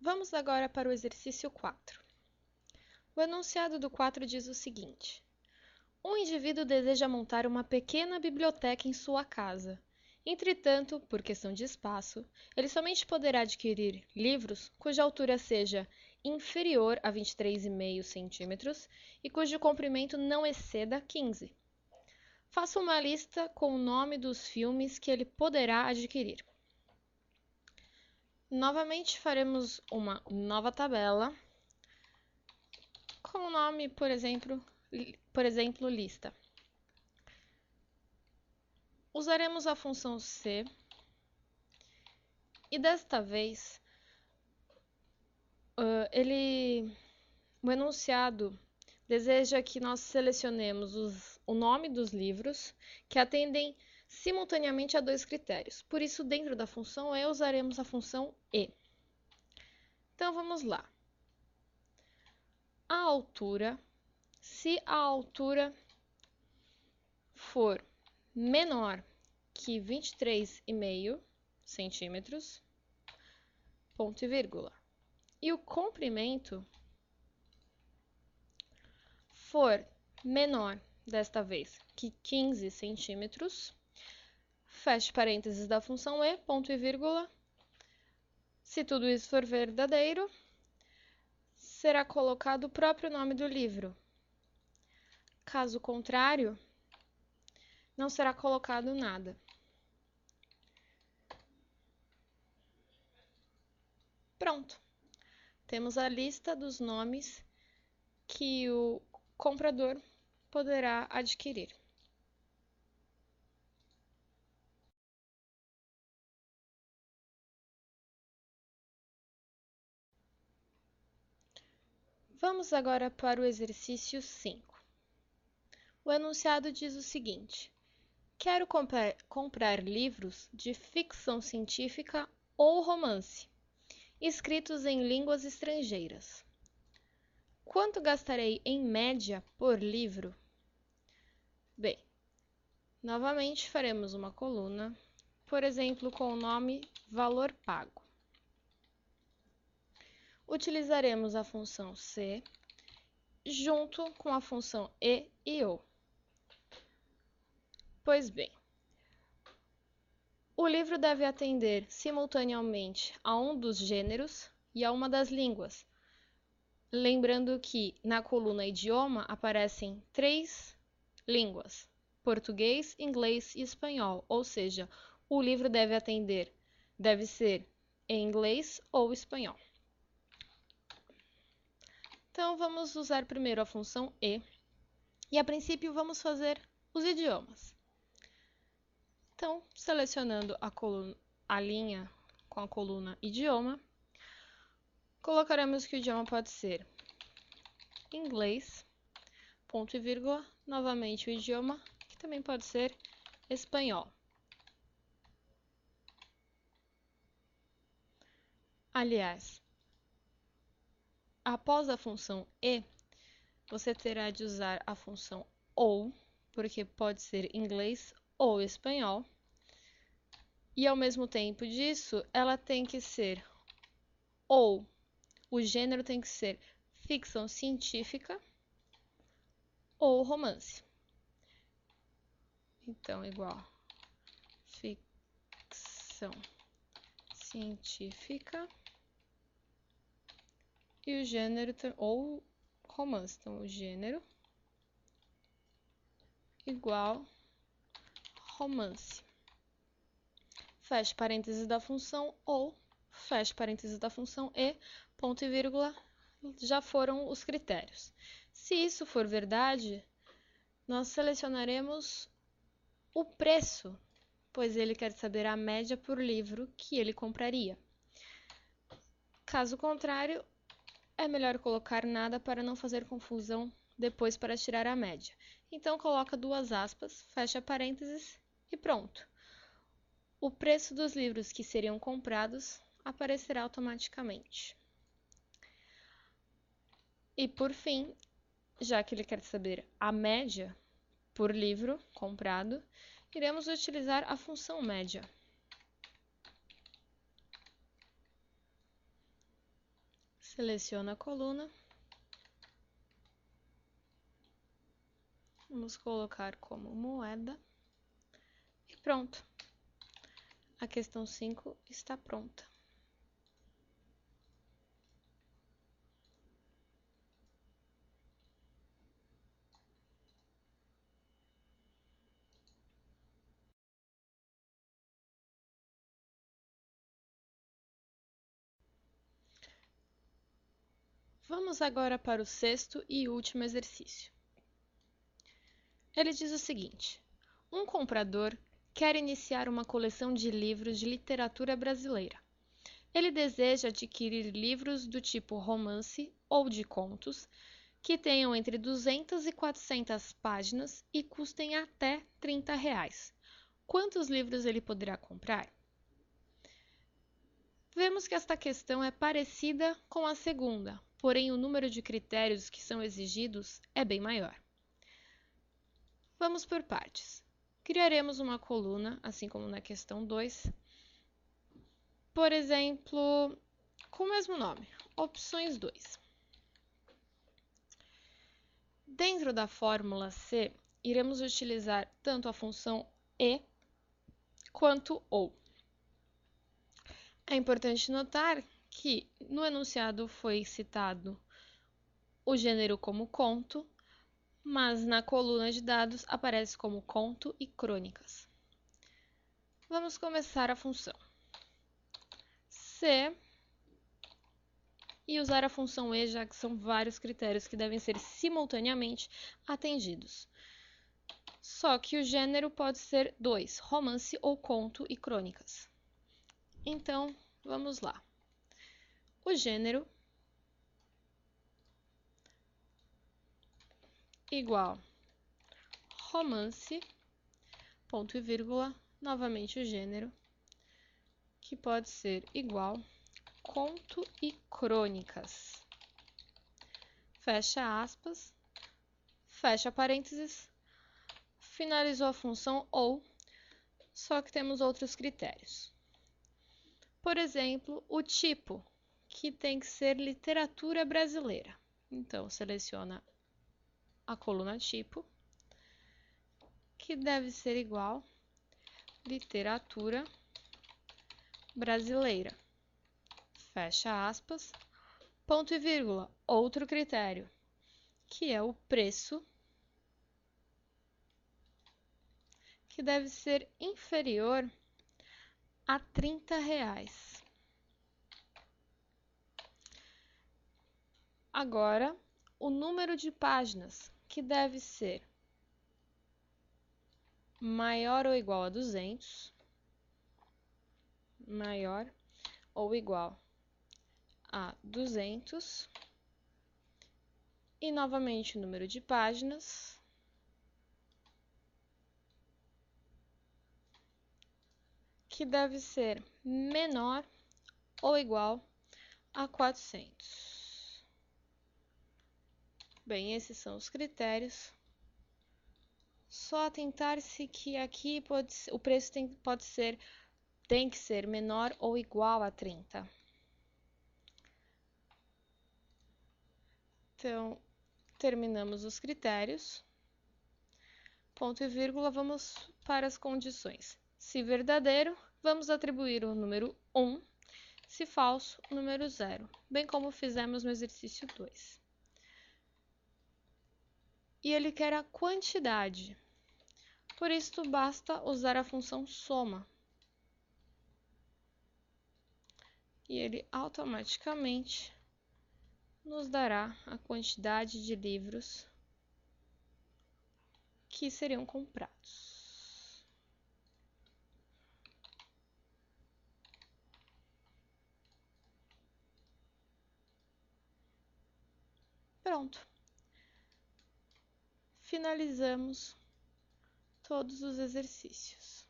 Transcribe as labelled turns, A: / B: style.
A: Vamos agora para o exercício 4. O enunciado do 4 diz o seguinte: um indivíduo deseja montar uma pequena biblioteca em sua casa. Entretanto, por questão de espaço, ele somente poderá adquirir livros cuja altura seja inferior a 23,5 centímetros e cujo comprimento não exceda 15. Faça uma lista com o nome dos filmes que ele poderá adquirir. Novamente faremos uma nova tabela com o nome, por exemplo, lista. Usaremos a função C e desta vez o enunciado deseja que nós selecionemos o nome dos livros que atendem simultaneamente a dois critérios. Por isso, dentro da função E, usaremos a função E. Então, vamos lá. A altura, se a altura for menor que 23,5 centímetros, ponto e vírgula, e o comprimento for menor, desta vez, que 15 centímetros, feche parênteses da função E, ponto e vírgula. Se tudo isso for verdadeiro, será colocado o próprio nome do livro. Caso contrário, não será colocado nada. Pronto. Temos a lista dos nomes que o comprador poderá adquirir. Vamos agora para o exercício 5. O enunciado diz o seguinte: quero comprar livros de ficção científica ou romance, escritos em línguas estrangeiras. Quanto gastarei em média por livro? Bem, novamente faremos uma coluna, por exemplo, com o nome valor pago. Utilizaremos a função C junto com a função E e O. Pois bem, o livro deve atender simultaneamente a um dos gêneros e a uma das línguas. Lembrando que na coluna idioma aparecem 3 línguas: português, inglês e espanhol, ou seja, o livro deve ser em inglês ou espanhol. Então, vamos usar primeiro a função E, e a princípio vamos fazer os idiomas. Então, selecionando a linha com a coluna idioma, colocaremos que o idioma pode ser inglês, ponto e vírgula, novamente o idioma, que também pode ser espanhol. Aliás, após a função E, você terá de usar a função OU, porque pode ser inglês ou espanhol. E ao mesmo tempo disso, ela tem que ser ou o gênero tem que ser ficção científica ou romance. Então, igual ficção científica e o gênero ou romance. Então, o gênero igual romance. Feche parênteses da função ou, feche parênteses da função e, ponto e vírgula, já foram os critérios. Se isso for verdade, nós selecionaremos o preço, pois ele quer saber a média por livro que ele compraria. Caso contrário, é melhor colocar nada para não fazer confusão depois para tirar a média. Então, coloca 2 aspas, fecha parênteses e pronto. O preço dos livros que seriam comprados aparecerá automaticamente. E por fim, já que ele quer saber a média por livro comprado, iremos utilizar a função média. Seleciono a coluna. Vamos colocar como moeda. E pronto. A questão 5 está pronta. Vamos agora para o sexto e último exercício. Ele diz o seguinte: um comprador quer iniciar uma coleção de livros de literatura brasileira. Ele deseja adquirir livros do tipo romance ou de contos que tenham entre 200 e 400 páginas e custem até R$ 30. Quantos livros ele poderá comprar? Vemos que esta questão é parecida com a segunda, porém o número de critérios que são exigidos é bem maior. Vamos por partes. Criaremos uma coluna, assim como na questão 2. Por exemplo, com o mesmo nome, opções 2. Dentro da fórmula C, iremos utilizar tanto a função e quanto ou. É importante notar que no enunciado foi citado o gênero como conto, mas na coluna de dados aparece como conto e crônicas. Vamos começar a função C e usar a função E, já que são vários critérios que devem ser simultaneamente atendidos. Só que o gênero pode ser 2, romance ou conto e crônicas. Então, vamos lá. O gênero igual romance, ponto e vírgula, novamente o gênero, que pode ser igual conto e crônicas. Fecha aspas, fecha parênteses, finalizou a função ou, só que temos outros critérios. Por exemplo, o tipo, que tem que ser literatura brasileira. Então, seleciona a coluna tipo, que deve ser igual literatura brasileira. Fecha aspas, ponto e vírgula, outro critério, que é o preço, que deve ser inferior a R$ 30. Agora, o número de páginas, que deve ser maior ou igual a 200, maior ou igual a 200, e novamente o número de páginas, que deve ser menor ou igual a 400. Bem, esses são os critérios. Só atentar-se que aqui o preço tem que ser menor ou igual a 30. Então, terminamos os critérios. Ponto e vírgula, vamos para as condições. Se verdadeiro, vamos atribuir o número 1. Se falso, o número 0, bem como fizemos no exercício 2. E ele quer a quantidade. Por isso, basta usar a função soma. E ele automaticamente nos dará a quantidade de livros que seriam comprados. Pronto. Finalizamos todos os exercícios.